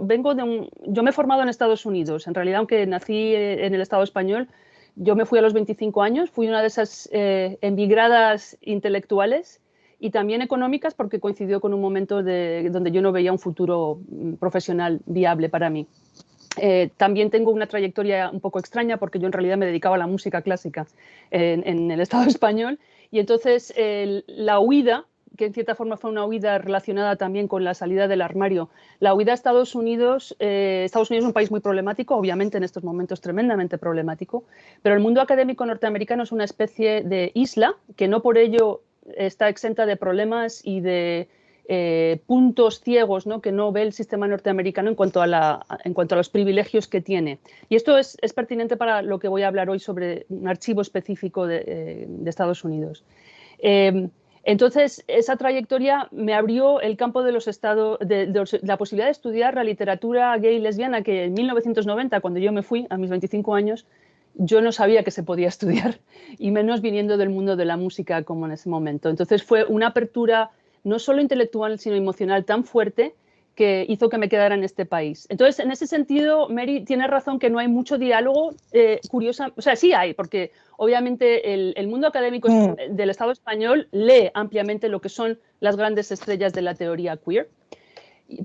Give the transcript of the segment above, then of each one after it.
Yo me he formado en Estados Unidos. En realidad, aunque nací en el Estado español, yo me fui a los 25 años. Fui una de esas emigradas intelectuales y también económicas, porque coincidió con un momento donde yo no veía un futuro profesional viable para mí. También tengo una trayectoria un poco extraña, porque yo en realidad me dedicaba a la música clásica en el Estado español, y entonces la huida, que en cierta forma fue una huida relacionada también con la salida del armario, la huida a Estados Unidos. Estados Unidos es un país muy problemático, obviamente en estos momentos tremendamente problemático, pero el mundo académico norteamericano es una especie de isla que no por ello está exenta de problemas y de puntos ciegos, ¿no?, que no ve el sistema norteamericano en cuanto a los privilegios que tiene. Y esto es pertinente para lo que voy a hablar hoy sobre un archivo específico de Estados Unidos. Entonces, esa trayectoria me abrió el campo de la posibilidad de estudiar la literatura gay y lesbiana, que en 1990, cuando yo me fui, a mis 25 años, yo no sabía que se podía estudiar, y menos viniendo del mundo de la música como en ese momento. Entonces fue una apertura no solo intelectual, sino emocional tan fuerte que hizo que me quedara en este país. Entonces, en ese sentido, Mary tiene razón que no hay mucho diálogo, curiosa, o sea, sí hay, porque obviamente el mundo académico del Estado español lee ampliamente lo que son las grandes estrellas de la teoría queer,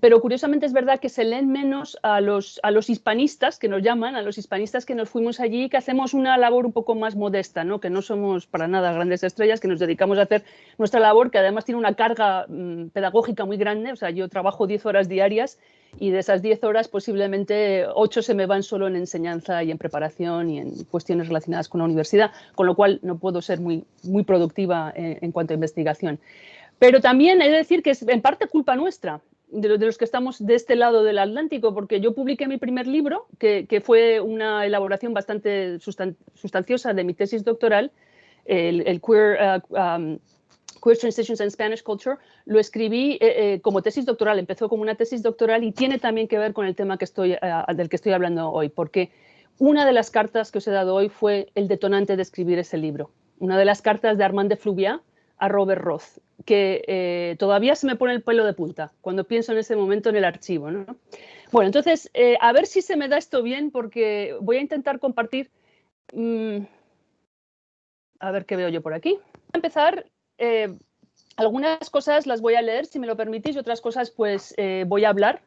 pero curiosamente es verdad que se leen menos a los hispanistas, que nos llaman, a los hispanistas que nos fuimos allí, que hacemos una labor un poco más modesta, ¿no?, que no somos para nada grandes estrellas, que nos dedicamos a hacer nuestra labor, que además tiene una carga pedagógica muy grande. O sea, yo trabajo 10 horas diarias y de esas 10 horas posiblemente 8 se me van solo en enseñanza y en preparación y en cuestiones relacionadas con la universidad, con lo cual no puedo ser muy productiva en cuanto a investigación. Pero también he de decir que es en parte culpa nuestra, de los que estamos de este lado del Atlántico, porque yo publiqué mi primer libro, que fue una elaboración bastante sustanciosa de mi tesis doctoral, el Queer Transitions and Spanish Culture. Lo escribí como tesis doctoral, empezó como una tesis doctoral y tiene también que ver con el tema del que estoy hablando hoy, porque una de las cartas que os he dado hoy fue el detonante de escribir ese libro. Una de las cartas de Armand de Fluviat a Robert Roth, que todavía se me pone el pelo de punta cuando pienso en ese momento en el archivo, ¿no? Bueno, entonces, a ver si se me da esto bien, porque voy a intentar compartir. A ver qué veo yo por aquí. Voy a empezar. Algunas cosas las voy a leer, si me lo permitís, y otras cosas pues voy a hablar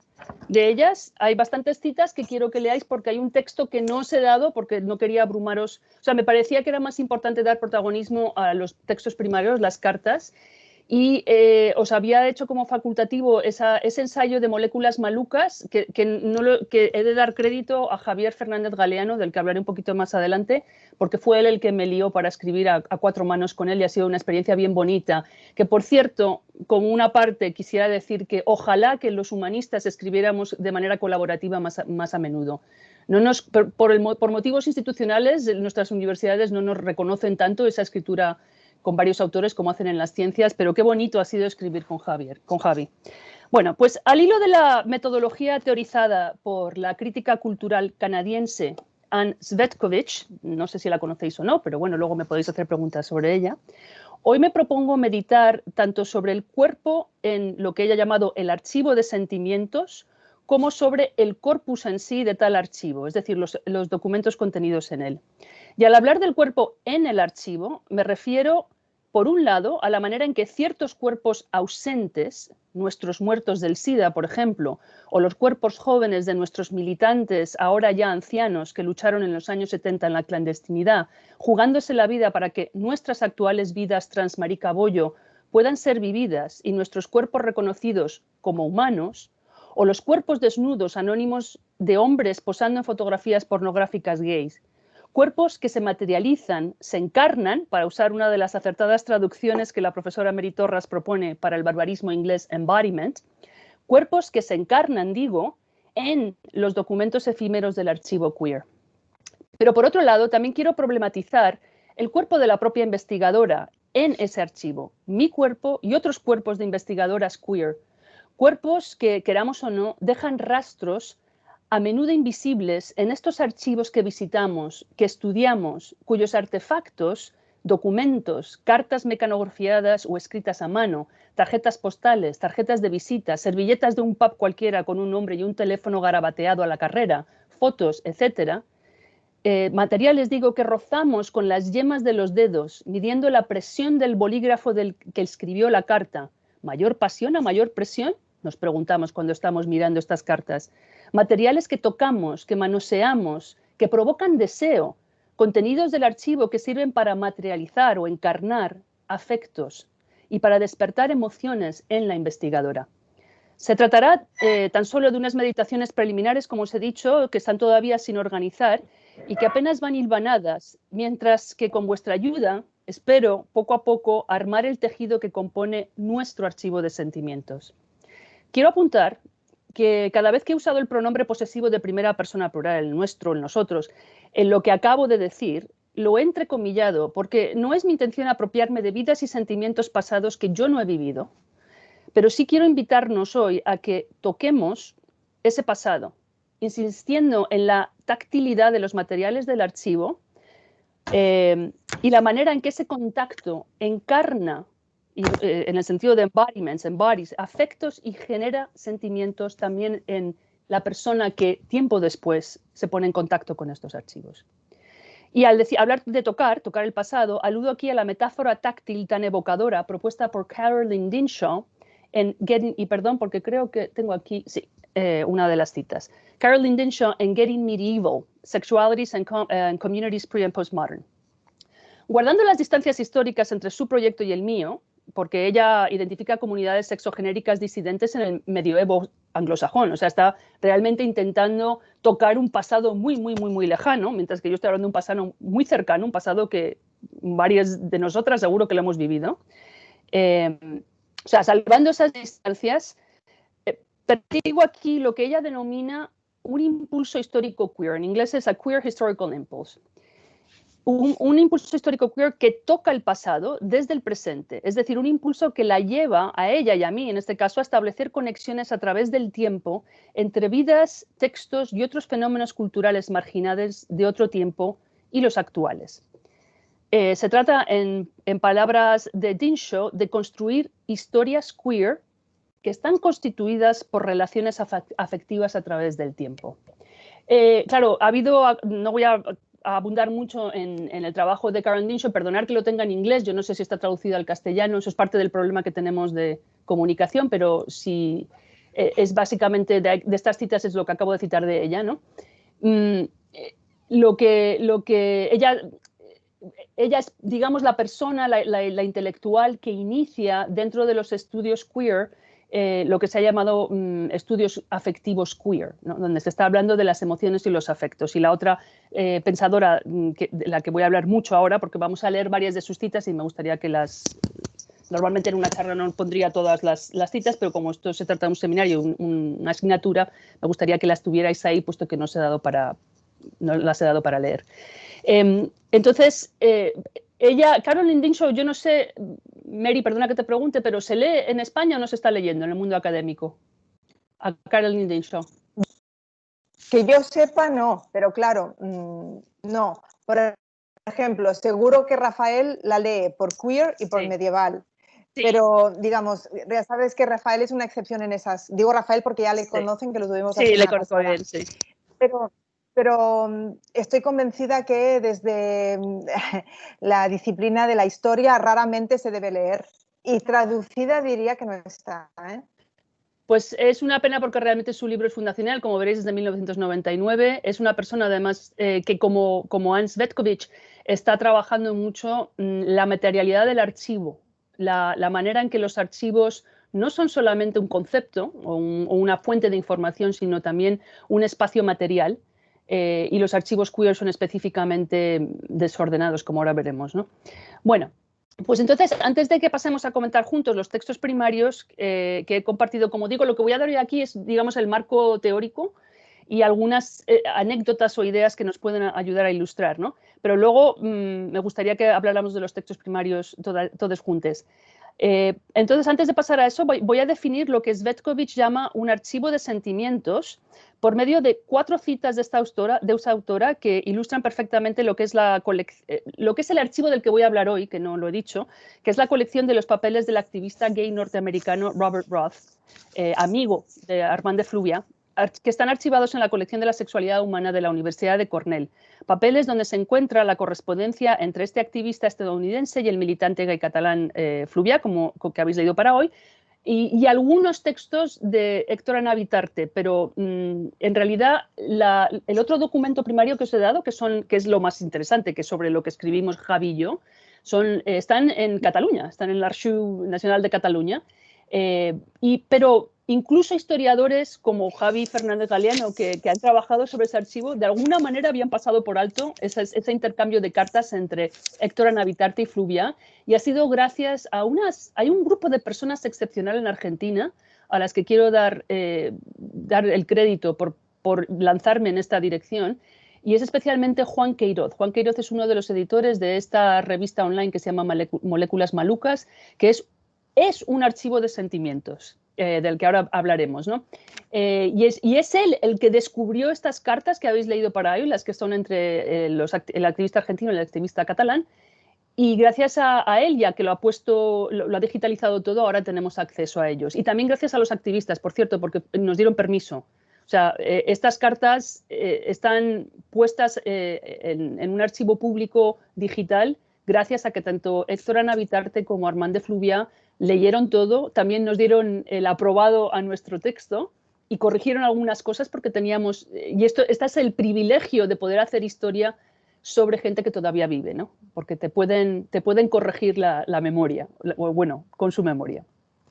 de ellas. Hay bastantes citas que quiero que leáis, porque hay un texto que no os he dado porque no quería abrumaros. O sea, me parecía que era más importante dar protagonismo a los textos primarios, las cartas, y os había hecho como facultativo ese ensayo de moléculas malucas, que he de dar crédito a Javier Fernández Galeano, del que hablaré un poquito más adelante, porque fue él el que me lió para escribir a cuatro manos con él, y ha sido una experiencia bien bonita. Que, por cierto, como una parte quisiera decir que ojalá que los humanistas escribiéramos de manera colaborativa más a menudo. Por motivos institucionales, nuestras universidades no nos reconocen tanto esa escritura con varios autores como hacen en las ciencias, pero qué bonito ha sido escribir con Javi. Bueno, pues al hilo de la metodología teorizada por la crítica cultural canadiense Anne Svetkovich, no sé si la conocéis o no, pero bueno, luego me podéis hacer preguntas sobre ella. Hoy me propongo meditar tanto sobre el cuerpo en lo que ella ha llamado el archivo de sentimientos, como sobre el corpus en sí de tal archivo, es decir, los documentos contenidos en él. Y al hablar del cuerpo en el archivo, me refiero, por un lado, a la manera en que ciertos cuerpos ausentes, nuestros muertos del SIDA, por ejemplo, o los cuerpos jóvenes de nuestros militantes, ahora ya ancianos, que lucharon en los años 70 en la clandestinidad, jugándose la vida para que nuestras actuales vidas transmaricabollo puedan ser vividas y nuestros cuerpos reconocidos como humanos, o los cuerpos desnudos anónimos de hombres posando en fotografías pornográficas gays. Cuerpos que se materializan, se encarnan, para usar una de las acertadas traducciones que la profesora Mary Torras propone para el barbarismo inglés embodiment, cuerpos que se encarnan, digo, en los documentos efímeros del archivo queer. Pero por otro lado, también quiero problematizar el cuerpo de la propia investigadora en ese archivo, mi cuerpo y otros cuerpos de investigadoras queer, cuerpos que, queramos o no, dejan rastros a menudo invisibles en estos archivos que visitamos, que estudiamos, cuyos artefactos documentos, cartas mecanografiadas o escritas a mano, tarjetas postales, tarjetas de visita, servilletas de un pub cualquiera con un nombre y un teléfono garabateado a la carrera, fotos, etcétera. Materiales, digo, que rozamos con las yemas de los dedos, midiendo la presión del bolígrafo del que escribió la carta. ¿Mayor pasión a mayor presión? Nos preguntamos cuando estamos mirando estas cartas. Materiales que tocamos, que manoseamos, que provocan deseo, contenidos del archivo que sirven para materializar o encarnar afectos y para despertar emociones en la investigadora. Se tratará tan solo de unas meditaciones preliminares, como os he dicho, que están todavía sin organizar y que apenas van hilvanadas, mientras que con vuestra ayuda espero poco a poco armar el tejido que compone nuestro archivo de sentimientos. Quiero apuntar que cada vez que he usado el pronombre posesivo de primera persona plural, el nuestro, el nosotros, en lo que acabo de decir, lo he entrecomillado porque no es mi intención apropiarme de vidas y sentimientos pasados que yo no he vivido, pero sí quiero invitarnos hoy a que toquemos ese pasado, insistiendo en la tactilidad de los materiales del archivo y la manera en que ese contacto encarna, en el sentido de embodiments, embodies, afectos y genera sentimientos también en la persona que tiempo después se pone en contacto con estos archivos. Y al hablar de tocar el pasado, aludo aquí a la metáfora táctil tan evocadora propuesta por Carolyn Dinshaw en Getting, y perdón porque creo que tengo aquí, sí, una de las citas. Carolyn Dinshaw en Getting Medieval, Sexualities and Communities Pre- and Postmodern. Guardando las distancias históricas entre su proyecto y el mío, porque ella identifica comunidades sexogenéricas disidentes en el medioevo anglosajón, o sea, está realmente intentando tocar un pasado muy lejano, mientras que yo estoy hablando de un pasado muy cercano, un pasado que varias de nosotras seguro que lo hemos vivido. O sea, salvando esas distancias, persigo aquí lo que ella denomina un impulso histórico queer. En inglés es a queer historical impulse. Un impulso histórico queer que toca el pasado desde el presente, es decir, un impulso que la lleva a ella y a mí, en este caso, a establecer conexiones a través del tiempo entre vidas, textos y otros fenómenos culturales marginados de otro tiempo y los actuales. Se trata, en palabras de Dinshaw, de construir historias queer que están constituidas por relaciones afectivas a través del tiempo. Claro, no voy a abundar mucho en el trabajo de Carolyn Dinshaw, perdonar que lo tenga en inglés, yo no sé si está traducido al castellano, eso es parte del problema que tenemos de comunicación, pero sí es básicamente de estas citas es lo que acabo de citar de ella, ¿no? Lo que ella es, digamos, la persona, la intelectual que inicia dentro de los estudios queer lo que se ha llamado estudios afectivos queer, ¿no? Donde se está hablando de las emociones y los afectos. Y la otra pensadora de la que voy a hablar mucho ahora, porque vamos a leer varias de sus citas y me gustaría que normalmente en una charla no pondría todas las citas, pero como esto se trata de un seminario, una asignatura, me gustaría que las tuvierais ahí, puesto que no las he dado para leer. Entonces, Carolyn Dinshaw, yo no sé, Mary, perdona que te pregunte, pero ¿se lee en España o no se está leyendo en el mundo académico? A Carolyn Dinshaw. Que yo sepa, no, pero claro, no. Por ejemplo, seguro que Rafael la lee por queer y por medieval. Sí. Pero, digamos, ya sabes que Rafael es una excepción en esas. Digo Rafael porque ya le conocen, que lo tuvimos aquí. Sí, le conozco bien, sí. Pero estoy convencida que desde la disciplina de la historia raramente se debe leer. Y traducida diría que no está, ¿eh? Pues es una pena porque realmente su libro es fundacional, como veréis, desde 1999. Es una persona, además, que como Anne Svetkovich está trabajando mucho la materialidad del archivo, la manera en que los archivos no son solamente un concepto o una fuente de información, sino también un espacio material. Y los archivos queer son específicamente desordenados, como ahora veremos, ¿no? Bueno, pues entonces, antes de que pasemos a comentar juntos los textos primarios que he compartido, como digo, lo que voy a dar hoy aquí es, digamos, el marco teórico y algunas anécdotas o ideas que nos pueden ayudar a ilustrar, ¿no? Pero luego me gustaría que habláramos de los textos primarios todos juntos. Entonces, antes de pasar a eso, voy a definir lo que Cvetković llama un archivo de sentimientos por medio de 4 citas de esta autora que ilustran perfectamente lo que es el archivo del que voy a hablar hoy, que no lo he dicho, que es la colección de los papeles del activista gay norteamericano Robert Roth, amigo de Armand de Fluvia, que están archivados en la colección de la sexualidad humana de la Universidad de Cornell. Papeles donde se encuentra la correspondencia entre este activista estadounidense y el militante gay catalán Fluvià, que habéis leído para hoy, y algunos textos de Héctor Anabitarte, pero en realidad el otro documento primario que os he dado, que es lo más interesante, que es sobre lo que escribimos Javi y yo, están en Cataluña, están en el Arxiu Nacional de Cataluña, pero incluso historiadores como Javi Fernández Galeano, que han trabajado sobre ese archivo, de alguna manera habían pasado por alto ese intercambio de cartas entre Héctor Anabitarte y Fluvià, y ha sido gracias a hay un grupo de personas excepcional en Argentina a las que quiero dar el crédito por lanzarme en esta dirección, y es especialmente Juan Queiroz. Juan Queiroz es uno de los editores de esta revista online que se llama Moléculas Malucas, que es un archivo de sentimientos, del que ahora hablaremos, ¿no? Y es él el que descubrió estas cartas que habéis leído para hoy, las que son entre el activista argentino y el activista catalán, y gracias a él, ya que lo ha digitalizado todo, ahora tenemos acceso a ellos. Y también gracias a los activistas, por cierto, porque nos dieron permiso. O sea, estas cartas están puestas en un archivo público digital gracias a que tanto Héctor Anabitarte como Armand de Fluvia leyeron todo, también nos dieron el aprobado a nuestro texto y corrigieron algunas cosas porque teníamos, y este es el privilegio de poder hacer historia sobre gente que todavía vive, ¿no? Porque te pueden corregir la memoria, bueno, con su memoria.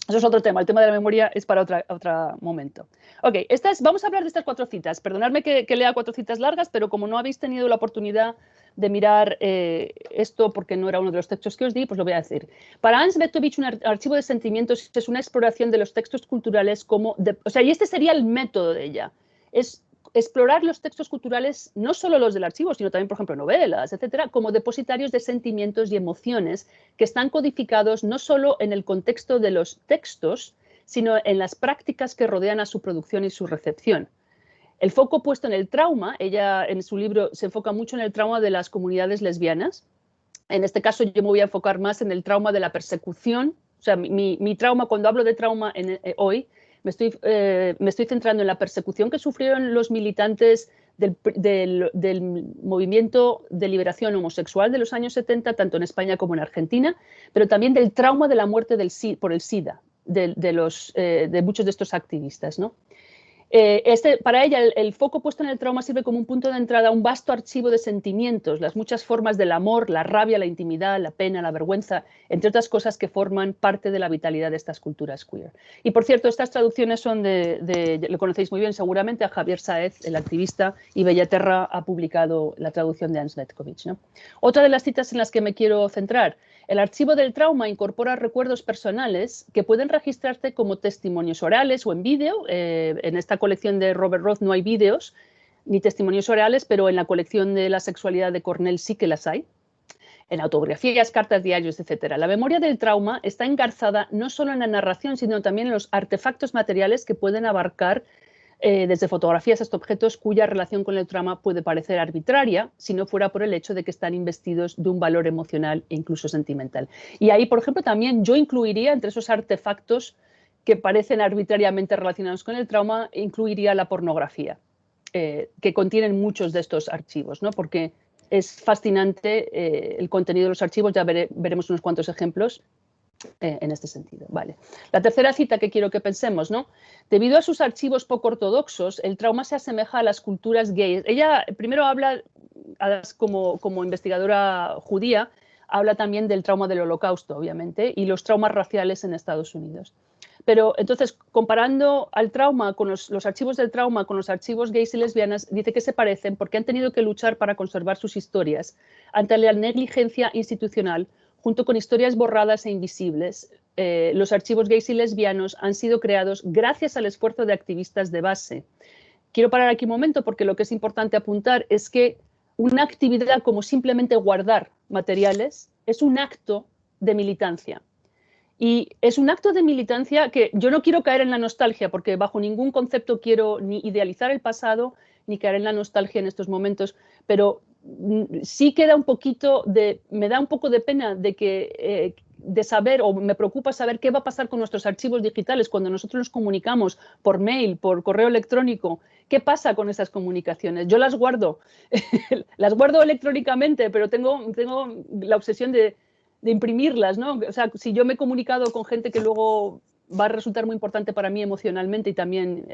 Eso es otro tema, el tema de la memoria es para otro momento. Ok, vamos a hablar de estas 4 citas. Perdonadme que lea 4 citas largas, pero como no habéis tenido la oportunidad de mirar esto porque no era uno de los textos que os di, pues lo voy a decir. Para Hans Cvetković, un archivo de sentimientos es una exploración de los textos culturales y este sería el método de ella. Es explorar los textos culturales, no solo los del archivo, sino también, por ejemplo, novelas, etcétera, como depositarios de sentimientos y emociones que están codificados no solo en el contexto de los textos, sino en las prácticas que rodean a su producción y su recepción. El foco puesto en el trauma, ella en su libro se enfoca mucho en el trauma de las comunidades lesbianas. En este caso yo me voy a enfocar más en el trauma de la persecución. O sea, mi trauma, cuando hablo de trauma hoy, me estoy centrando en la persecución que sufrieron los militantes del movimiento de liberación homosexual de los años 70, tanto en España como en Argentina, pero también del trauma de la muerte por el SIDA de muchos de estos activistas, ¿no? Para ella, el foco puesto en el trauma sirve como un punto de entrada a un vasto archivo de sentimientos, las muchas formas del amor, la rabia, la intimidad, la pena, la vergüenza, entre otras cosas que forman parte de la vitalidad de estas culturas queer. Y por cierto, estas traducciones son lo conocéis muy bien seguramente, a Javier Sáez, el activista, y Bellaterra ha publicado la traducción de Hans Cvetković, ¿no? Otra de las citas en las que me quiero centrar: el archivo del trauma incorpora recuerdos personales que pueden registrarse como testimonios orales o en vídeo. En esta colección de Robert Roth no hay vídeos ni testimonios orales, pero en la colección de la sexualidad de Cornell sí que las hay. En autobiografías, cartas, diarios, etc. La memoria del trauma está engarzada no solo en la narración, sino también en los artefactos materiales que pueden abarcar desde fotografías hasta objetos cuya relación con el trauma puede parecer arbitraria si no fuera por el hecho de que están investidos de un valor emocional e incluso sentimental. Y ahí, por ejemplo, también yo incluiría entre esos artefactos que parecen arbitrariamente relacionados con el trauma, incluiría la pornografía, que contienen muchos de estos archivos, ¿no? Porque es fascinante el contenido de los archivos, ya veremos unos cuantos ejemplos en este sentido. Vale. La tercera cita que quiero que pensemos, ¿no? Debido a sus archivos poco ortodoxos, el trauma se asemeja a las culturas gays. Ella primero habla, como investigadora judía, habla también del trauma del Holocausto, obviamente, y los traumas raciales en Estados Unidos. Pero entonces, comparando al trauma con los archivos del trauma con los archivos gays y lesbianas, dice que se parecen porque han tenido que luchar para conservar sus historias ante la negligencia institucional, junto con historias borradas e invisibles. Los archivos gays y lesbianos han sido creados gracias al esfuerzo de activistas de base. Quiero parar aquí un momento porque lo que es importante apuntar es que una actividad como simplemente guardar materiales es un acto de militancia. Y es un acto de militancia que yo no quiero caer en la nostalgia, porque bajo ningún concepto quiero ni idealizar el pasado, ni caer en la nostalgia en estos momentos, pero sí queda un poquito me da un poco de pena de saber, o me preocupa saber qué va a pasar con nuestros archivos digitales cuando nosotros nos comunicamos por mail, por correo electrónico. ¿Qué pasa con esas comunicaciones? Yo las guardo, las guardo electrónicamente, pero tengo la obsesión de imprimirlas, ¿no? O sea, si yo me he comunicado con gente que luego va a resultar muy importante para mí emocionalmente y también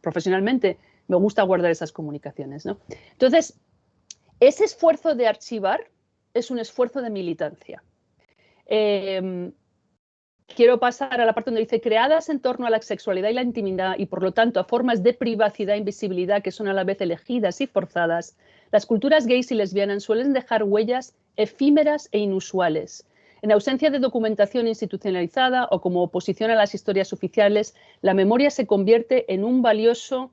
profesionalmente, me gusta guardar esas comunicaciones, ¿no? Entonces, ese esfuerzo de archivar es un esfuerzo de militancia. Quiero pasar a la parte donde dice creadas en torno a la sexualidad y la intimidad y por lo tanto a formas de privacidad e invisibilidad que son a la vez elegidas y forzadas, las culturas gays y lesbianas suelen dejar huellas efímeras e inusuales. En ausencia de documentación institucionalizada o como oposición a las historias oficiales, la memoria se convierte en un valioso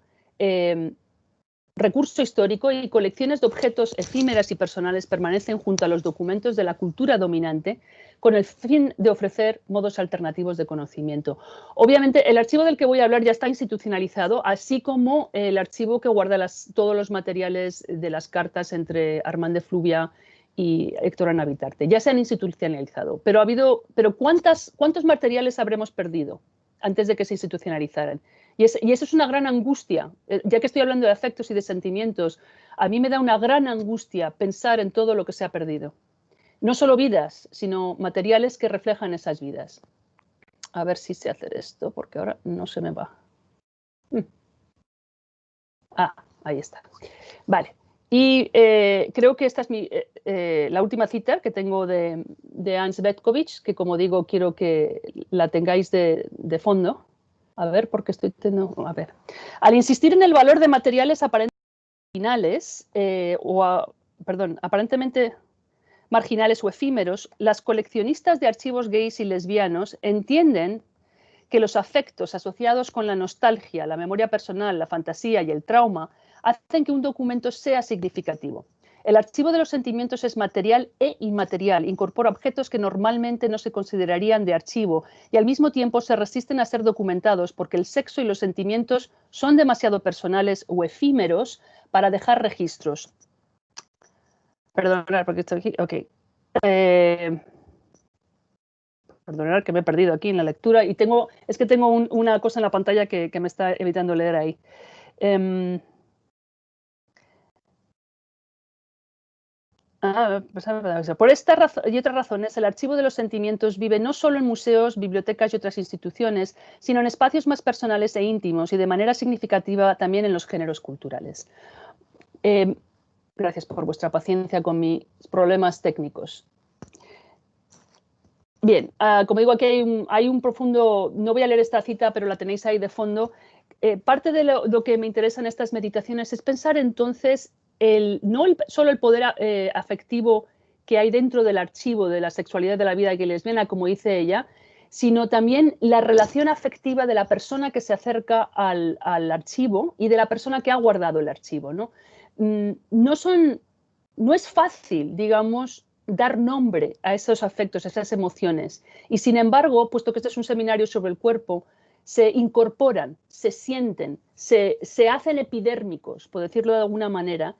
recurso histórico y colecciones de objetos efímeras y personales permanecen junto a los documentos de la cultura dominante con el fin de ofrecer modos alternativos de conocimiento. Obviamente, el archivo del que voy a hablar ya está institucionalizado, así como el archivo que guarda todos los materiales de las cartas entre Armand de Fluvia y Héctor Anavitarte. Ya se han institucionalizado, pero ¿cuántos materiales habremos perdido antes de que se institucionalizaran? Y eso es una gran angustia. Ya que estoy hablando de afectos y de sentimientos, a mí me da una gran angustia pensar en todo lo que se ha perdido. No solo vidas, sino materiales que reflejan esas vidas. A ver si sé hacer esto, porque ahora no se me va. Ah, ahí está. Vale. Y creo que esta es la última cita que tengo de Ernst Betkovich, que como digo, quiero que la tengáis de fondo. A ver, porque estoy teniendo... A ver. Al insistir en el valor de materiales aparentemente marginales o efímeros, las coleccionistas de archivos gays y lesbianos entienden que los afectos asociados con la nostalgia, la memoria personal, la fantasía y el trauma hacen que un documento sea significativo. El archivo de los sentimientos es material e inmaterial, incorpora objetos que normalmente no se considerarían de archivo y al mismo tiempo se resisten a ser documentados porque el sexo y los sentimientos son demasiado personales o efímeros para dejar registros. Perdonad, porque estoy aquí. Ok. Perdonad que me he perdido aquí en la lectura y tengo una cosa en la pantalla que me está evitando leer ahí. Por esta y otras razones, el archivo de los sentimientos vive no solo en museos, bibliotecas y otras instituciones, sino en espacios más personales e íntimos y de manera significativa también en los géneros culturales. Gracias por vuestra paciencia con mis problemas técnicos. Bien, como digo, aquí hay un profundo, no voy a leer esta cita, pero la tenéis ahí de fondo. Parte de lo que me interesa en estas meditaciones es pensar entonces no solo el poder afectivo que hay dentro del archivo de la sexualidad de la vida gay lesbiana, como dice ella, sino también la relación afectiva de la persona que se acerca al archivo y de la persona que ha guardado el archivo, ¿no? No es fácil, digamos, dar nombre a esos afectos, a esas emociones. Y sin embargo, puesto que este es un seminario sobre el cuerpo, se incorporan, se sienten, se hacen epidérmicos, por decirlo de alguna manera,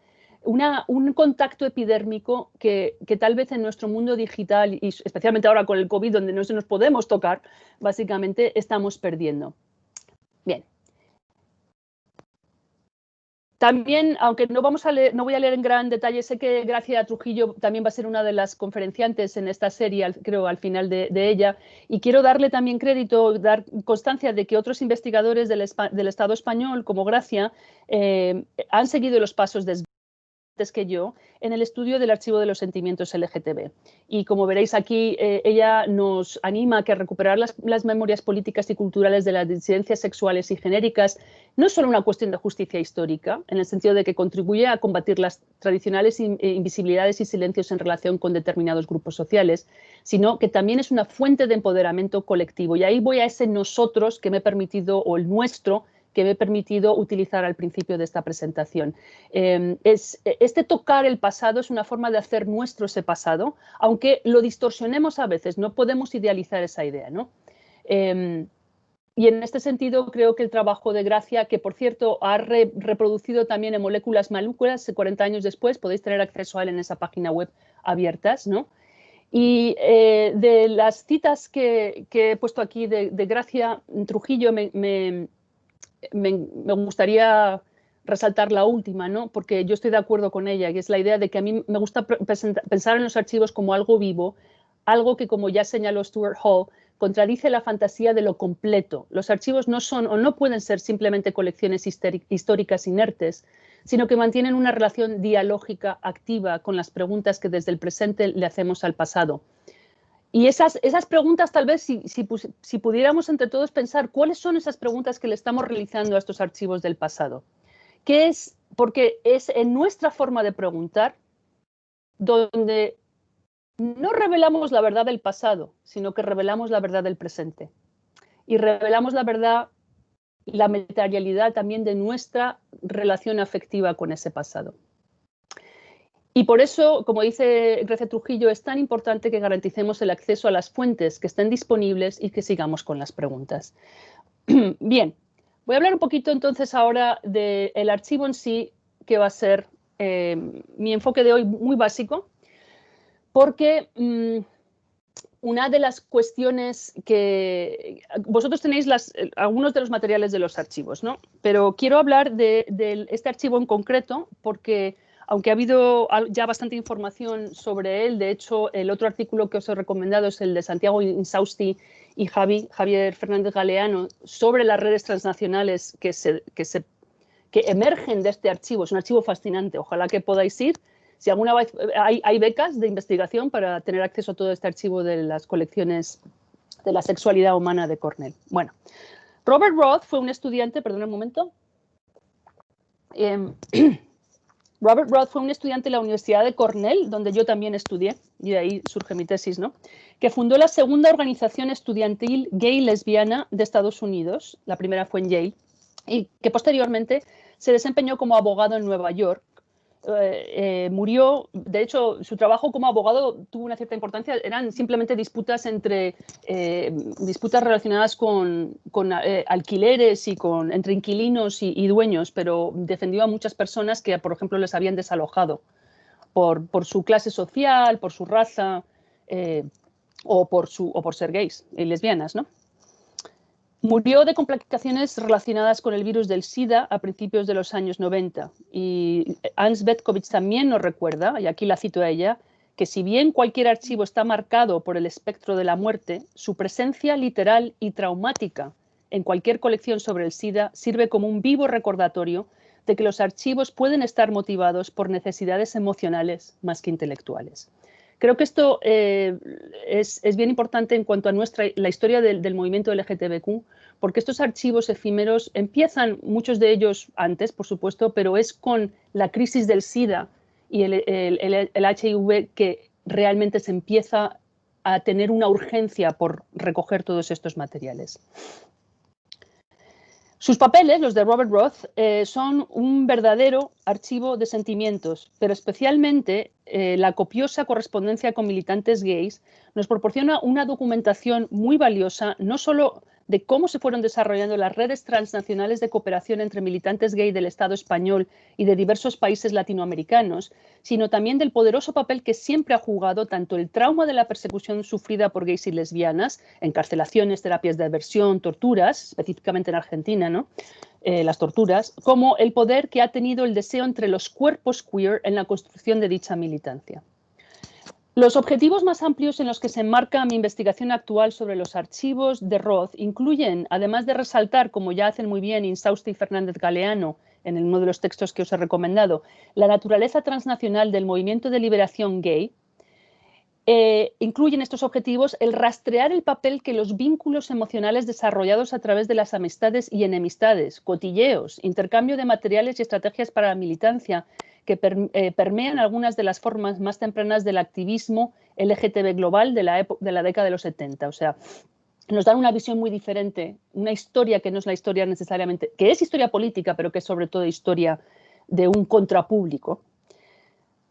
un contacto epidérmico que tal vez en nuestro mundo digital, y especialmente ahora con el COVID, donde no se nos podemos tocar, básicamente estamos perdiendo. Bien. También, aunque no voy a leer en gran detalle, sé que Gracia Trujillo también va a ser una de las conferenciantes en esta serie, creo, al final de ella, y quiero darle también crédito, dar constancia de que otros investigadores del Estado español, como Gracia, han seguido los pasos de que yo en el estudio del archivo de los sentimientos LGTB. Y como veréis aquí, ella nos anima a que recuperar las memorias políticas y culturales de las disidencias sexuales y genéricas no es solo una cuestión de justicia histórica, en el sentido de que contribuye a combatir las tradicionales invisibilidades y silencios en relación con determinados grupos sociales, sino que también es una fuente de empoderamiento colectivo. Y ahí voy a ese nosotros que me he permitido, o el nuestro, que me he permitido utilizar al principio de esta presentación. Este tocar el pasado es una forma de hacer nuestro ese pasado, aunque lo distorsionemos a veces, no podemos idealizar esa idea, ¿no? Y en este sentido creo que el trabajo de Gracia, que por cierto ha reproducido también en Moléculas Malucas 40 años después, podéis tener acceso a él en esa página web abiertas, ¿no? Y de las citas que he puesto aquí de Gracia Trujillo, me gustaría resaltar la última, ¿no? Porque yo estoy de acuerdo con ella, que es la idea de que a mí me gusta pensar en los archivos como algo vivo, algo que, como ya señaló Stuart Hall, contradice la fantasía de lo completo. Los archivos no son o no pueden ser simplemente colecciones históricas inertes, sino que mantienen una relación dialógica activa con las preguntas que desde el presente le hacemos al pasado. Y esas preguntas, tal vez, si pudiéramos entre todos pensar, ¿cuáles son esas preguntas que le estamos realizando a estos archivos del pasado? ¿Qué es? Porque es en nuestra forma de preguntar donde no revelamos la verdad del pasado, sino que revelamos la verdad del presente. Y revelamos la verdad, la materialidad también de nuestra relación afectiva con ese pasado. Y por eso, como dice Gracia Trujillo, es tan importante que garanticemos el acceso a las fuentes que estén disponibles y que sigamos con las preguntas. Bien, voy a hablar un poquito entonces ahora del archivo en sí, que va a ser mi enfoque de hoy muy básico, porque una de las cuestiones que vosotros tenéis algunos de los materiales de los archivos, ¿no? Pero quiero hablar de este archivo en concreto porque, aunque ha habido ya bastante información sobre él, de hecho, el otro artículo que os he recomendado es el de Santiago Insausti y Javier Fernández Galeano sobre las redes transnacionales que emergen de este archivo. Es un archivo fascinante, ojalá que podáis ir. Si alguna vez hay becas de investigación para tener acceso a todo este archivo de las colecciones de la sexualidad humana de Cornell. Bueno, Robert Roth fue un estudiante, perdón un momento. Robert Roth fue un estudiante de la Universidad de Cornell, donde yo también estudié, y de ahí surge mi tesis, ¿no? Que fundó la segunda organización estudiantil gay lesbiana de Estados Unidos. La primera fue en Yale, y que posteriormente se desempeñó como abogado en Nueva York. Murió, de hecho, su trabajo como abogado tuvo una cierta importancia, eran simplemente disputas disputas relacionadas con alquileres y entre inquilinos y dueños, pero defendió a muchas personas que, por ejemplo, les habían desalojado por su clase social, por su raza o por ser gays y lesbianas, ¿no? Murió de complicaciones relacionadas con el virus del SIDA a principios de los años 90 y Hans Betkovich también nos recuerda, y aquí la cito a ella, que si bien cualquier archivo está marcado por el espectro de la muerte, su presencia literal y traumática en cualquier colección sobre el SIDA sirve como un vivo recordatorio de que los archivos pueden estar motivados por necesidades emocionales más que intelectuales. Creo que esto es bien importante en cuanto a la historia del movimiento LGTBQ, porque estos archivos efímeros empiezan, muchos de ellos antes, por supuesto, pero es con la crisis del SIDA y el HIV que realmente se empieza a tener una urgencia por recoger todos estos materiales. Sus papeles, los de Robert Roth, son un verdadero archivo de sentimientos, pero especialmente la copiosa correspondencia con militantes gays nos proporciona una documentación muy valiosa, no solo de cómo se fueron desarrollando las redes transnacionales de cooperación entre militantes gay del Estado español y de diversos países latinoamericanos, sino también del poderoso papel que siempre ha jugado tanto el trauma de la persecución sufrida por gays y lesbianas, encarcelaciones, terapias de aversión, torturas, específicamente en Argentina, ¿no? Las torturas, como el poder que ha tenido el deseo entre los cuerpos queer en la construcción de dicha militancia. Los objetivos más amplios en los que se enmarca mi investigación actual sobre los archivos de Roth incluyen, además de resaltar, como ya hacen muy bien Insausti y Fernández Galeano en uno de los textos que os he recomendado, la naturaleza transnacional del movimiento de liberación gay, incluyen estos objetivos el rastrear el papel que los vínculos emocionales desarrollados a través de las amistades y enemistades, cotilleos, intercambio de materiales y estrategias para la militancia que permean algunas de las formas más tempranas del activismo LGTB global de la década de los 70. O sea, nos dan una visión muy diferente, una historia que no es la historia necesariamente, que es historia política, pero que es sobre todo historia de un contrapúblico.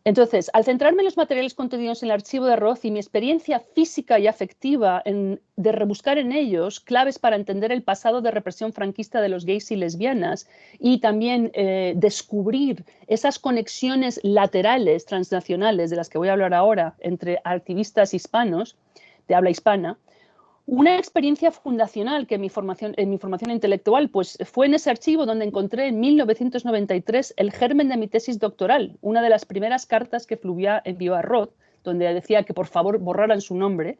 Entonces, al centrarme en los materiales contenidos en el archivo de Roth y mi experiencia física y afectiva de rebuscar en ellos claves para entender el pasado de represión franquista de los gays y lesbianas y también descubrir esas conexiones laterales transnacionales de las que voy a hablar ahora entre activistas hispanos de habla hispana, una experiencia fundacional que en mi formación intelectual pues, fue en ese archivo donde encontré en 1993 el germen de mi tesis doctoral, una de las primeras cartas que Fluvià envió a Roth, donde decía que por favor borraran su nombre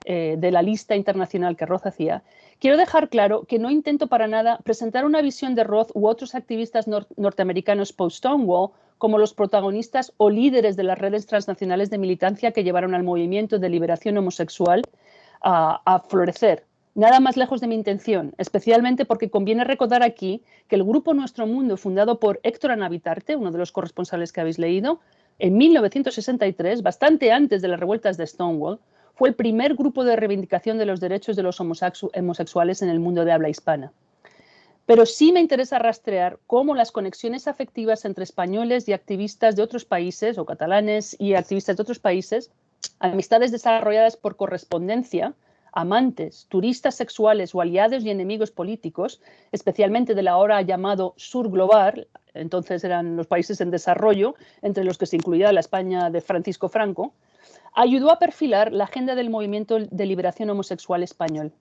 de la lista internacional que Roth hacía. Quiero dejar claro que no intento para nada presentar una visión de Roth u otros activistas norteamericanos post-Stonewall como los protagonistas o líderes de las redes transnacionales de militancia que llevaron al movimiento de liberación homosexual a florecer. Nada más lejos de mi intención, especialmente porque conviene recordar aquí que el grupo Nuestro Mundo, fundado por Héctor Anavitarte, uno de los corresponsales que habéis leído, en 1963, bastante antes de las revueltas de Stonewall, fue el primer grupo de reivindicación de los derechos de los homosexuales en el mundo de habla hispana. Pero sí me interesa rastrear cómo las conexiones afectivas entre españoles y activistas de otros países, o catalanes y activistas de otros países, amistades desarrolladas por correspondencia, amantes, turistas sexuales o aliados y enemigos políticos, especialmente del ahora llamado Sur Global, entonces eran los países en desarrollo, entre los que se incluía la España de Francisco Franco, ayudó a perfilar la agenda del movimiento de liberación homosexual español.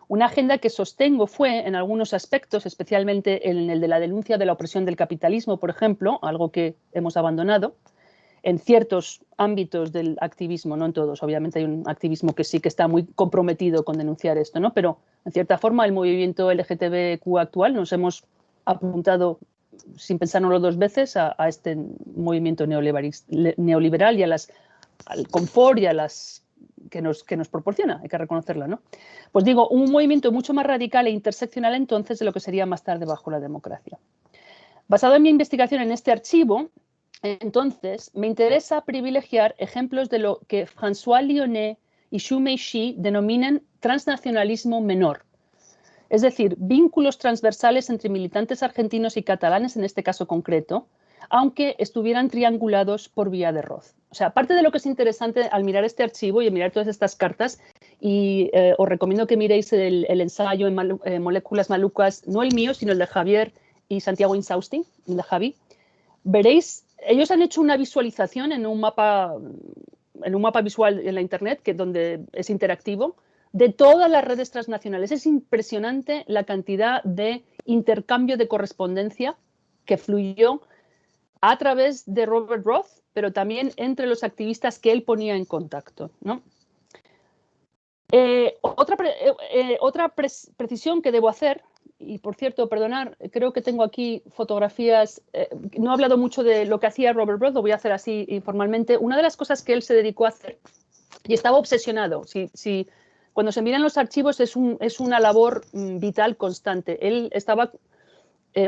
Una agenda que sostengo fue, en algunos aspectos, especialmente en el de la denuncia de la opresión del capitalismo, por ejemplo, algo que hemos abandonado, en ciertos ámbitos del activismo, no en todos, obviamente hay un activismo que sí que está muy comprometido con denunciar esto, ¿no? Pero en cierta forma el movimiento LGTBQ actual nos hemos apuntado sin pensárnoslo dos veces a este movimiento neoliberal y al confort y a las que nos proporciona, hay que reconocerlo, ¿no? Pues digo, un movimiento mucho más radical e interseccional entonces de lo que sería más tarde bajo la democracia. Basado en mi investigación en este archivo, entonces, me interesa privilegiar ejemplos de lo que François Lyonnais y Xu Meixi denominan transnacionalismo menor, es decir, vínculos transversales entre militantes argentinos y catalanes en este caso concreto, aunque estuvieran triangulados por vía de Roth. O sea, aparte de lo que es interesante al mirar este archivo y al mirar todas estas cartas, y os recomiendo que miréis el ensayo en Moléculas Malucas, no el mío, sino el de Javier y Santiago Insaustin, el de Javi, veréis, ellos han hecho una visualización en un mapa visual en la internet, donde es interactivo, de todas las redes transnacionales. Es impresionante la cantidad de intercambio de correspondencia que fluyó a través de Robert Roth, pero también entre los activistas que él ponía en contacto, ¿no? Otra precisión que debo hacer, y por cierto, perdonar, creo que tengo aquí fotografías, no he hablado mucho de lo que hacía Robert Roth, lo voy a hacer así informalmente. Una de las cosas que él se dedicó a hacer, y estaba obsesionado, cuando se miran los archivos es una labor vital constante. Él estaba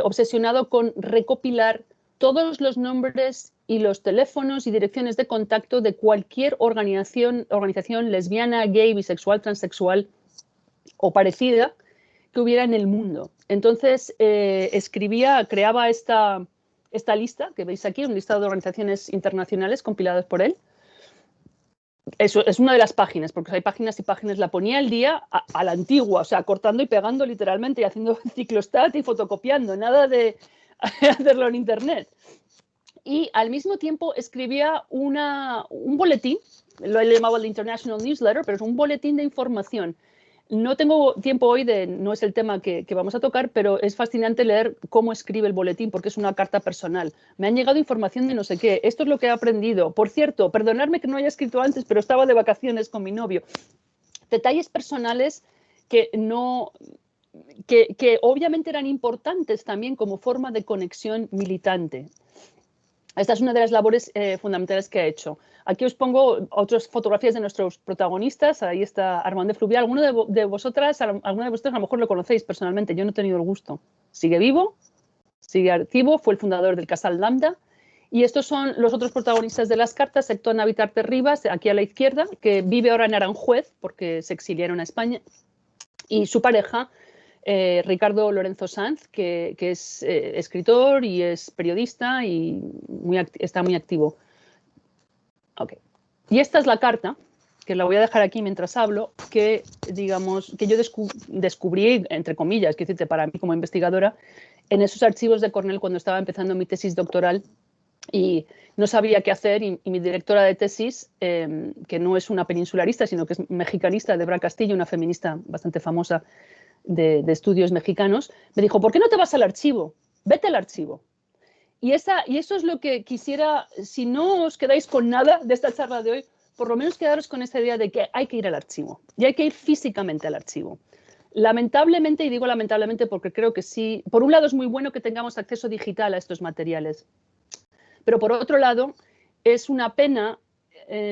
obsesionado con recopilar todos los nombres y los teléfonos y direcciones de contacto de cualquier organización lesbiana, gay, bisexual, transexual o parecida que hubiera en el mundo. Entonces, creaba esta lista que veis aquí, un listado de organizaciones internacionales compiladas por él. Eso es una de las páginas, porque hay páginas y páginas. La ponía al día a la antigua, o sea, cortando y pegando literalmente y haciendo ciclostat y fotocopiando, nada de hacerlo en internet. Y al mismo tiempo escribía un boletín, lo llamaba el International Newsletter, pero es un boletín de información. No tengo tiempo hoy, no es el tema que vamos a tocar, pero es fascinante leer cómo escribe el boletín, porque es una carta personal. Me han llegado información de no sé qué, esto es lo que he aprendido. Por cierto, perdonadme que no haya escrito antes, pero estaba de vacaciones con mi novio. Detalles personales que obviamente eran importantes también como forma de conexión militante. Esta es una de las labores fundamentales que ha hecho. Aquí os pongo otras fotografías de nuestros protagonistas. Ahí está Armand de Fluvià. Alguno de vosotros a lo mejor lo conocéis personalmente. Yo no he tenido el gusto. Sigue vivo, sigue activo, fue el fundador del Casal Lambda. Y estos son los otros protagonistas de las cartas. Héctor Navitarte Rivas, aquí a la izquierda, que vive ahora en Aranjuez porque se exiliaron a España. y su pareja, Ricardo Lorenzo Sanz, que es escritor y es periodista y está muy activo. Okay. Y esta es la carta, que la voy a dejar aquí mientras hablo, que, digamos, que yo descubrí, entre comillas, que decirte, para mí como investigadora, en esos archivos de Cornell cuando estaba empezando mi tesis doctoral y no sabía qué hacer, y mi directora de tesis, que no es una peninsularista, sino que es mexicanista, Debra Castillo, una feminista bastante famosa de estudios mexicanos, me dijo, ¿por qué no te vas al archivo? Vete al archivo. Y eso es lo que quisiera, si no os quedáis con nada de esta charla de hoy, por lo menos quedaros con esta idea de que hay que ir al archivo y hay que ir físicamente al archivo. Lamentablemente, y digo lamentablemente porque creo que sí, por un lado es muy bueno que tengamos acceso digital a estos materiales, pero por otro lado es una pena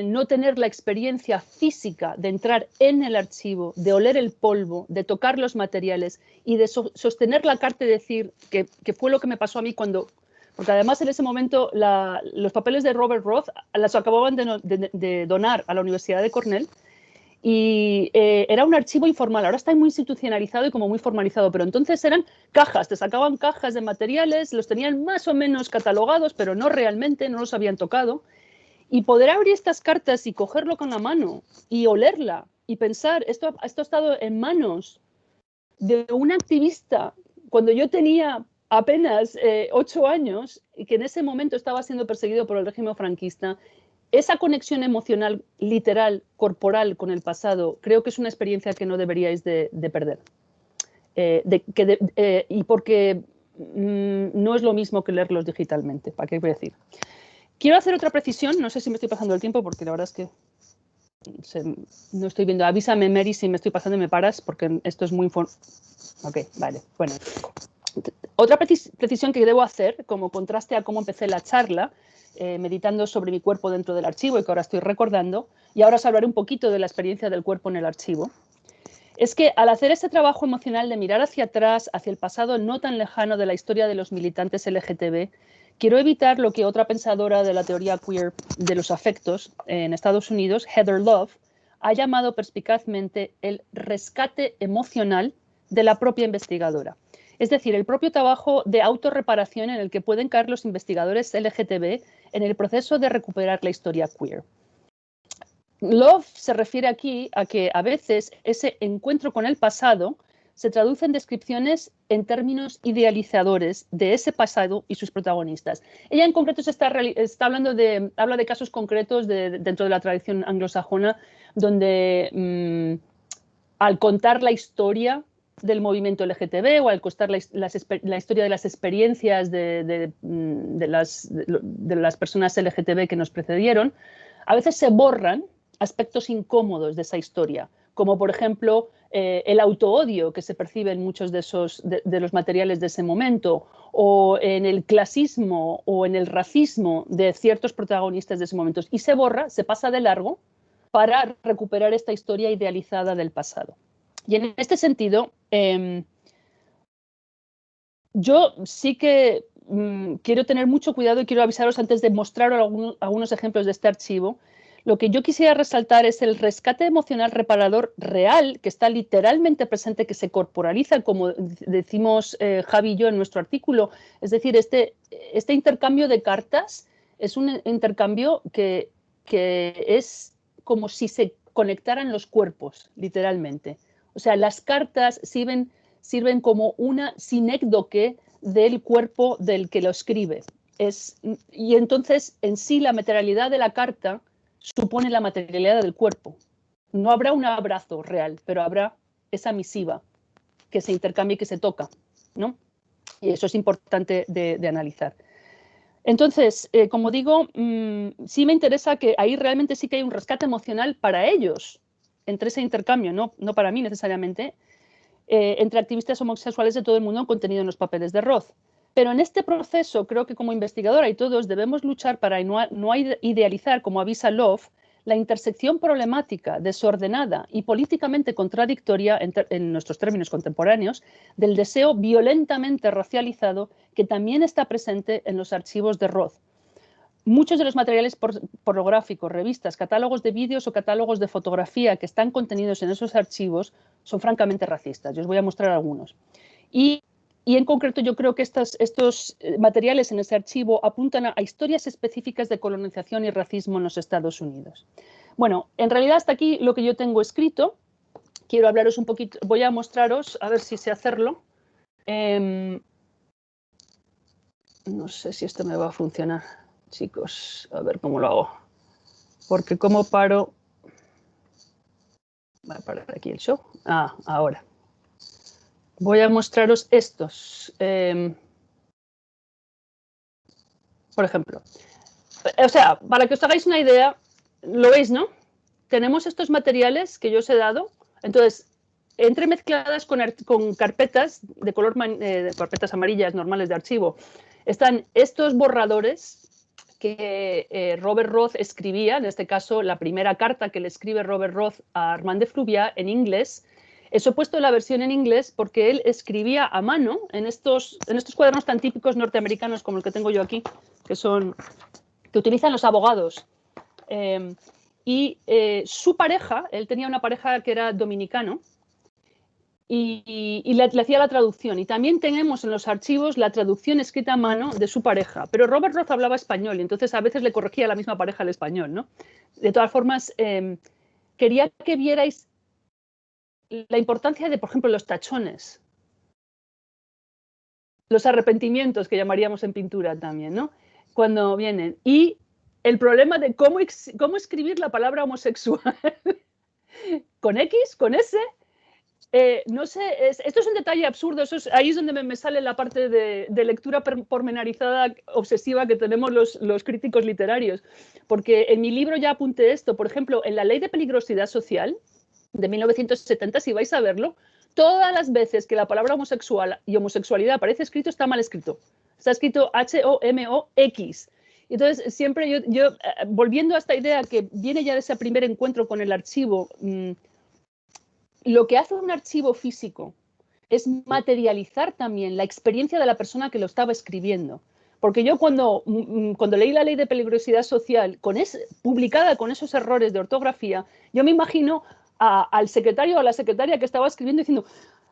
no tener la experiencia física de entrar en el archivo, de oler el polvo, de tocar los materiales y de sostener la carta y decir que fue lo que me pasó a mí cuando... Porque además en ese momento los papeles de Robert Roth las acababan de donar a la Universidad de Cornell y era un archivo informal. Ahora está muy institucionalizado y como muy formalizado, pero entonces eran cajas, te sacaban cajas de materiales, los tenían más o menos catalogados, pero no realmente, no los habían tocado. Y poder abrir estas cartas y cogerlo con la mano y olerla y pensar, esto ha estado en manos de un activista cuando yo tenía apenas 8 años y que en ese momento estaba siendo perseguido por el régimen franquista, esa conexión emocional, literal, corporal con el pasado, creo que es una experiencia que no deberíais de perder. Y porque no es lo mismo que leerlos digitalmente, ¿para qué voy a decir? Quiero hacer otra precisión, no sé si me estoy pasando el tiempo porque la verdad es que no estoy viendo. Avísame, Mary, si me estoy pasando y me paras porque esto es muy... Ok, vale, bueno. Otra precisión que debo hacer, como contraste a cómo empecé la charla, meditando sobre mi cuerpo dentro del archivo y que ahora estoy recordando, y ahora os hablaré un poquito de la experiencia del cuerpo en el archivo, es que al hacer este trabajo emocional de mirar hacia atrás, hacia el pasado no tan lejano de la historia de los militantes LGTB, quiero evitar lo que otra pensadora de la teoría queer de los afectos en Estados Unidos, Heather Love, ha llamado perspicazmente el rescate emocional de la propia investigadora. Es decir, el propio trabajo de autorreparación en el que pueden caer los investigadores LGTB en el proceso de recuperar la historia queer. Love se refiere aquí a que a veces ese encuentro con el pasado se traduce en descripciones en términos idealizadores de ese pasado y sus protagonistas. Ella en concreto habla de casos concretos dentro de la tradición anglosajona donde al contar la historia del movimiento LGTB o al contar la historia de las experiencias de las personas LGTB que nos precedieron, a veces se borran aspectos incómodos de esa historia, como por ejemplo el autoodio que se percibe en muchos de los materiales de ese momento, o en el clasismo o en el racismo de ciertos protagonistas de ese momento. Y se borra, se pasa de largo para recuperar esta historia idealizada del pasado. Y en este sentido, yo sí que quiero tener mucho cuidado y quiero avisaros antes de mostraros algunos ejemplos de este archivo. Lo que yo quisiera resaltar es el rescate emocional reparador real, que está literalmente presente, que se corporaliza, como decimos Javi y yo en nuestro artículo. Es decir, este intercambio de cartas es un intercambio que es como si se conectaran los cuerpos, literalmente. O sea, las cartas sirven como una sinécdoque del cuerpo del que lo escribe. Y entonces, en sí, la materialidad de la carta supone la materialidad del cuerpo. No habrá un abrazo real, pero habrá esa misiva que se intercambia y que se toca, ¿no? Y eso es importante de analizar. Entonces, como digo, sí me interesa que ahí realmente sí que hay un rescate emocional para ellos, entre ese intercambio, no para mí necesariamente, entre activistas homosexuales de todo el mundo contenido en los papeles de Roth. Pero en este proceso creo que como investigadora y todos debemos luchar para no idealizar, como avisa Love, la intersección problemática, desordenada y políticamente contradictoria en nuestros términos contemporáneos del deseo violentamente racializado que también está presente en los archivos de Roth. muchos de los materiales pornográficos, revistas, catálogos de vídeos o catálogos de fotografía que están contenidos en esos archivos son francamente racistas. Yo os voy a mostrar algunos. Y en concreto yo creo que estos materiales en ese archivo apuntan a historias específicas de colonización y racismo en los Estados Unidos. Bueno, en realidad hasta aquí lo que yo tengo escrito. Quiero hablaros un poquito, voy a mostraros, a ver si sé hacerlo. No sé si esto me va a funcionar, chicos, a ver cómo lo hago. Porque cómo paro... Voy a parar aquí el show. Ah, ahora. Voy a mostraros estos. Por ejemplo. O sea, para que os hagáis una idea, lo veis, ¿no? Tenemos estos materiales que yo os he dado. Entonces, entremezcladas con carpetas de color, carpetas amarillas normales de archivo, están estos borradores que Robert Roth escribía, en este caso la primera carta que le escribe Robert Roth a Armand de Fluviat en inglés. Eso he puesto la versión en inglés porque él escribía a mano en estos cuadernos tan típicos norteamericanos como el que tengo yo aquí, que utilizan los abogados. Su pareja, él tenía una pareja que era dominicano, y le hacía la traducción. Y también tenemos en los archivos la traducción escrita a mano de su pareja. Pero Robert Roth hablaba español y entonces a veces le corregía a la misma pareja el español, ¿no? De todas formas, quería que vierais la importancia de, por ejemplo, los tachones. Los arrepentimientos, que llamaríamos en pintura también, ¿no? Cuando vienen. Y el problema de cómo escribir la palabra homosexual. ¿Con X? ¿Con S? No sé, esto es un detalle absurdo, ahí es donde me sale la parte de lectura pormenorizada obsesiva que tenemos los críticos literarios, porque en mi libro ya apunté esto. Por ejemplo, en la Ley de Peligrosidad Social de 1970, si vais a verlo, todas las veces que la palabra homosexual y homosexualidad aparece escrito, está mal escrito. Está escrito H-O-M-O-X. Entonces, siempre yo volviendo a esta idea que viene ya de ese primer encuentro con el archivo, lo que hace un archivo físico es materializar también la experiencia de la persona que lo estaba escribiendo. Porque yo cuando leí la Ley de Peligrosidad Social publicada con esos errores de ortografía, yo me imagino al secretario o a la secretaria que estaba escribiendo diciendo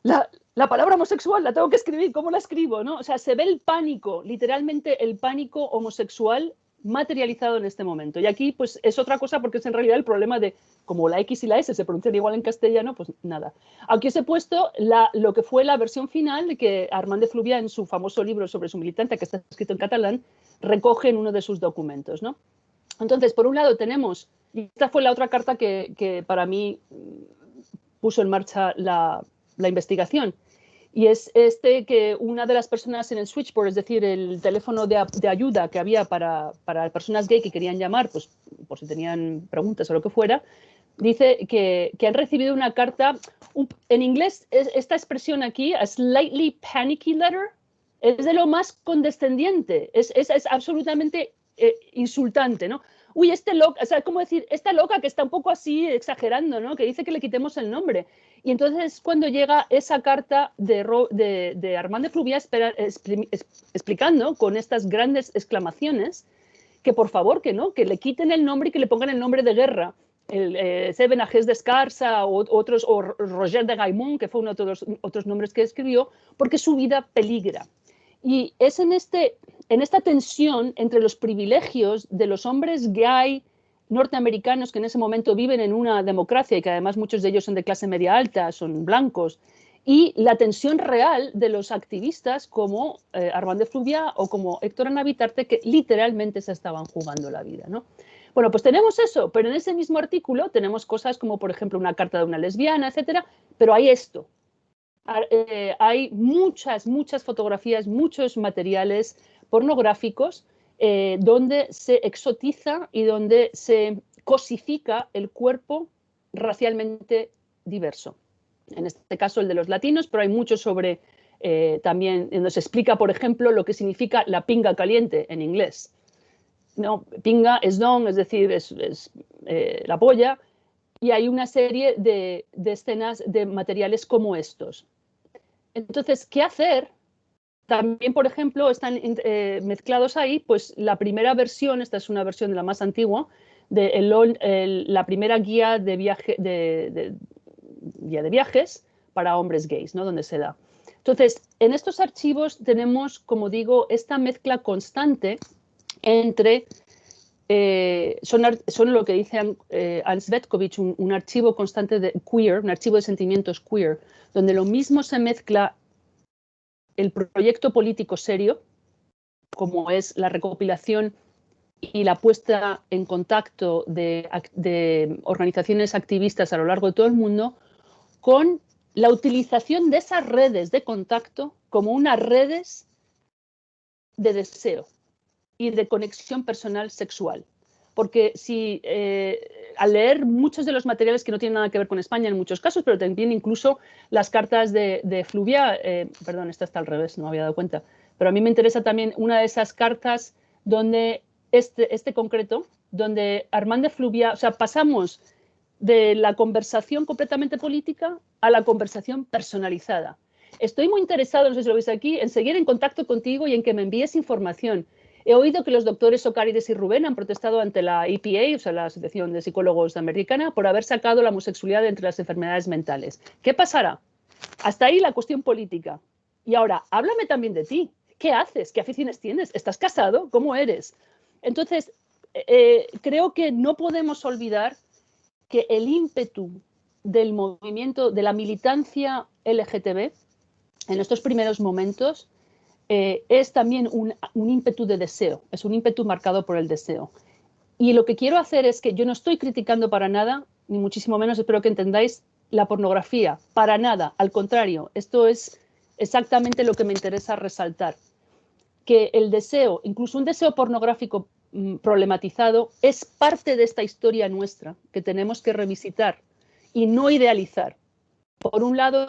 la palabra homosexual la tengo que escribir, ¿cómo la escribo? ¿No? O sea, se ve el pánico, literalmente el pánico homosexual materializado en este momento. Y aquí pues es otra cosa porque es en realidad el problema de como la X y la S se pronuncian igual en castellano, pues nada. Aquí os he puesto lo que fue la versión final de que Armand de Fluviat en su famoso libro sobre su militancia, que está escrito en catalán, recoge en uno de sus documentos, ¿no? Entonces, por un lado tenemos, y esta fue la otra carta que para mí puso en marcha la investigación, y es que una de las personas en el switchboard, es decir, el teléfono de ayuda que había para personas gay que querían llamar, pues por si tenían preguntas o lo que fuera, dice que han recibido una carta, en inglés esta expresión aquí, a slightly panicky letter, es de lo más condescendiente, es absolutamente insultante, ¿no? Uy, loca, o sea, ¿cómo decir? Esta loca que está un poco así exagerando, ¿no? Que dice que le quitemos el nombre. Y entonces cuando llega esa carta de Armand de Fluviat explicando con estas grandes exclamaciones que por favor que no, que le quiten el nombre y que le pongan el nombre de guerra. Benajés de Escarsa o Roger de Gaimont, que fue uno de los otros nombres que escribió, porque su vida peligra. Y es en esta tensión entre los privilegios de los hombres gay norteamericanos que en ese momento viven en una democracia y que además muchos de ellos son de clase media alta, son blancos, y la tensión real de los activistas como Armand de Fluviat o como Héctor Anabitarte, que literalmente se estaban jugando la vida, ¿no? Bueno, pues tenemos eso, pero en ese mismo artículo tenemos cosas como, por ejemplo, una carta de una lesbiana, etcétera, pero hay esto. Hay muchas fotografías, muchos materiales pornográficos donde se exotiza y donde se cosifica el cuerpo racialmente diverso. En este caso el de los latinos, pero hay mucho sobre también, donde se explica, por ejemplo, lo que significa la pinga caliente en inglés. No, pinga es don, es decir, es la polla, y hay una serie de escenas de materiales como estos. Entonces, ¿qué hacer también, por ejemplo, están mezclados ahí, pues la primera versión, esta es una versión de la más antigua, de la primera guía de viajes para hombres gays, ¿no? Donde se da. Entonces, en estos archivos tenemos, como digo, esta mezcla constante entre, son lo que dice Anne Svetkovich, un archivo constante de queer, un archivo de sentimientos queer, donde lo mismo se mezcla el proyecto político serio, como es la recopilación y la puesta en contacto de organizaciones activistas a lo largo de todo el mundo, con la utilización de esas redes de contacto como unas redes de deseo y de conexión personal sexual. Porque si al leer muchos de los materiales que no tienen nada que ver con España en muchos casos, pero también incluso las cartas de Fluvia, perdón, esta está al revés, no me había dado cuenta, pero a mí me interesa también una de esas cartas donde este concreto, donde Armand de Fluvia, o sea, pasamos de la conversación completamente política a la conversación personalizada. Estoy muy interesado, no sé si lo veis aquí, en seguir en contacto contigo y en que me envíes información. He oído que los doctores Socarides y Rubén han protestado ante la EPA, o sea, la Asociación de Psicólogos Americana, por haber sacado la homosexualidad de entre las enfermedades mentales. ¿Qué pasará? Hasta ahí la cuestión política. Y ahora, háblame también de ti. ¿Qué haces? ¿Qué aficiones tienes? ¿Estás casado? ¿Cómo eres? Entonces, creo que no podemos olvidar que el ímpetu del movimiento, de la militancia LGTB, en estos primeros momentos, es también un ímpetu de deseo, es un ímpetu marcado por el deseo. Y lo que quiero hacer es que yo no estoy criticando para nada, ni muchísimo menos, espero que entendáis, la pornografía, para nada, al contrario, esto es exactamente lo que me interesa resaltar, que el deseo, incluso un deseo pornográfico problematizado, es parte de esta historia nuestra que tenemos que revisitar y no idealizar. Por un lado,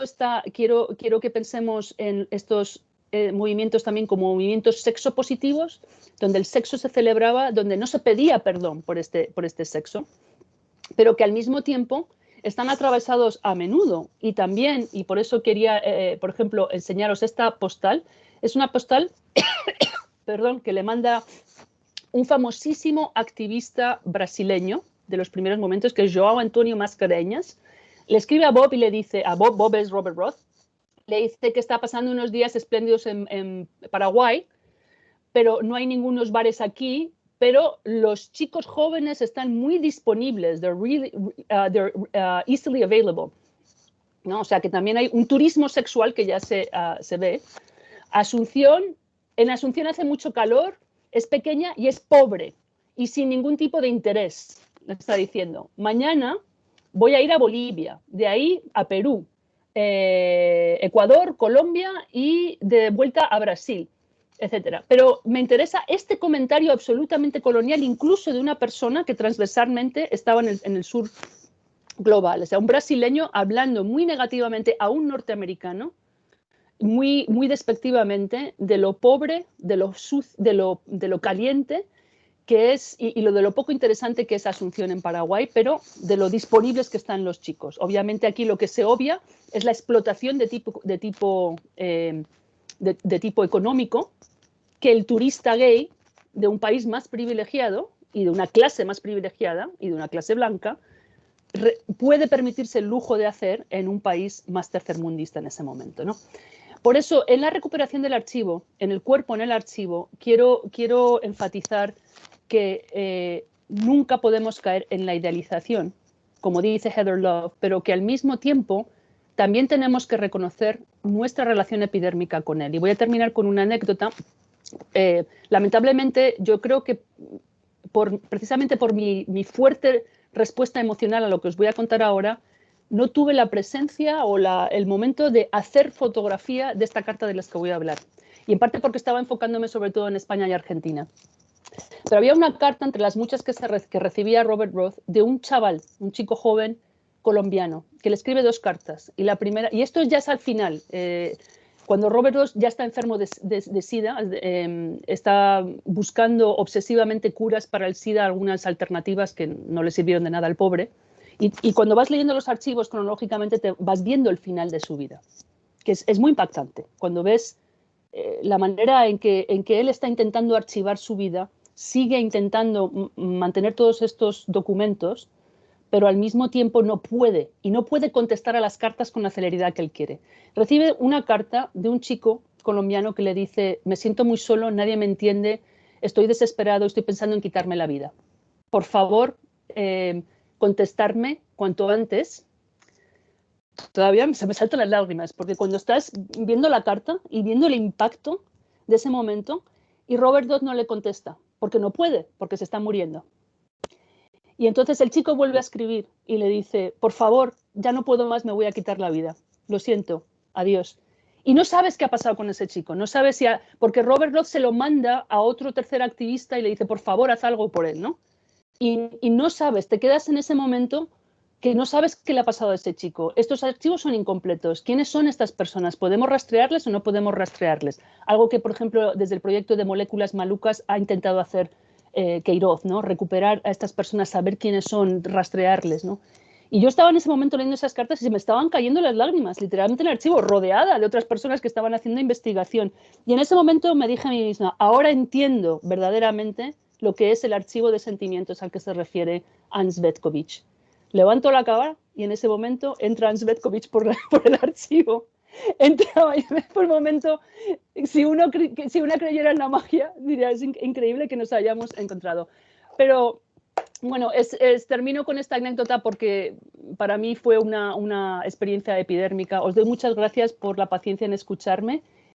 quiero que pensemos en estos movimientos también como movimientos sexopositivos, donde el sexo se celebraba, donde no se pedía perdón por este sexo, pero que al mismo tiempo están atravesados a menudo y también, y por eso quería, por ejemplo, enseñaros esta postal, es una postal perdón, que le manda un famosísimo activista brasileño de los primeros momentos, que es João Antonio Mascarenhas. Le escribe a Bob y le dice, Bob es Robert Roth, le dice que está pasando unos días espléndidos en Paraguay, pero no hay ningunos bares aquí, pero los chicos jóvenes están muy disponibles, they're easily available. ¿No? O sea que también hay un turismo sexual que ya se ve. En Asunción hace mucho calor, es pequeña y es pobre y sin ningún tipo de interés, le está diciendo. Mañana voy a ir a Bolivia, de ahí a Perú, Ecuador, Colombia y de vuelta a Brasil, etcétera. Pero me interesa este comentario absolutamente colonial, incluso de una persona que transversalmente estaba en el sur global, o sea, un brasileño hablando muy negativamente a un norteamericano, muy, muy despectivamente, de lo pobre, de lo caliente que es, y de lo poco interesante que es Asunción en Paraguay, pero de lo disponibles que están los chicos. Obviamente aquí lo que se obvia es la explotación de tipo económico, que el turista gay de un país más privilegiado y de una clase más privilegiada y de una clase blanca puede permitirse el lujo de hacer en un país más tercermundista en ese momento, ¿no? Por eso, en la recuperación del archivo, en el cuerpo en el archivo, quiero enfatizar que nunca podemos caer en la idealización, como dice Heather Love, pero que al mismo tiempo también tenemos que reconocer nuestra relación epidérmica con él. Y voy a terminar con una anécdota. Lamentablemente, yo creo que precisamente por mi fuerte respuesta emocional a lo que os voy a contar ahora, no tuve la presencia o el momento de hacer fotografía de esta carta de las que voy a hablar. Y en parte porque estaba enfocándome sobre todo en España y Argentina. Pero había una carta entre las muchas que recibía Robert Roth de un chaval, un chico joven colombiano, que le escribe 2 cartas. Y la primera, y esto ya es al final, cuando Robert Roth ya está enfermo de SIDA, está buscando obsesivamente curas para el SIDA, algunas alternativas que no le sirvieron de nada al pobre. Y cuando vas leyendo los archivos cronológicamente te vas viendo el final de su vida, que es muy impactante. Cuando ves la manera en que él está intentando archivar su vida, sigue intentando mantener todos estos documentos, pero al mismo tiempo no puede, y no puede contestar a las cartas con la celeridad que él quiere. Recibe una carta de un chico colombiano que le dice: me siento muy solo, nadie me entiende, estoy desesperado, estoy pensando en quitarme la vida. Por favor, contestarme cuanto antes. Todavía se me saltan las lágrimas, porque cuando estás viendo la carta y viendo el impacto de ese momento, y Robert Dodd no le contesta, porque no puede, porque se está muriendo. Y entonces el chico vuelve a escribir y le dice: por favor, ya no puedo más, me voy a quitar la vida. Lo siento, adiós. Y no sabes qué ha pasado con ese chico, no sabes si porque Robert Dodd se lo manda a otro tercer activista y le dice: por favor, haz algo por él, ¿no? Y no sabes, te quedas en ese momento que no sabes qué le ha pasado a ese chico. Estos archivos son incompletos. ¿Quiénes son estas personas? ¿Podemos rastrearles o no podemos rastrearles? Algo que, por ejemplo, desde el proyecto de Moléculas Malucas ha intentado hacer Queiroz, ¿no? Recuperar a estas personas, saber quiénes son, rastrearles, ¿no? Y yo estaba en ese momento leyendo esas cartas y se me estaban cayendo las lágrimas, literalmente en el archivo, rodeada de otras personas que estaban haciendo investigación. Y en ese momento me dije a mí misma: ahora entiendo verdaderamente lo que es el archivo de sentimientos al que se refiere Ants Betkovich. Levanto la cara y en ese momento entra Ants Betkovich por el archivo. Entraba y por el momento, si una creyera en la magia, diría: es increíble que nos hayamos encontrado. Pero bueno, termino con esta anécdota porque para mí fue una experiencia epidérmica. Os doy muchas gracias por la paciencia en escucharme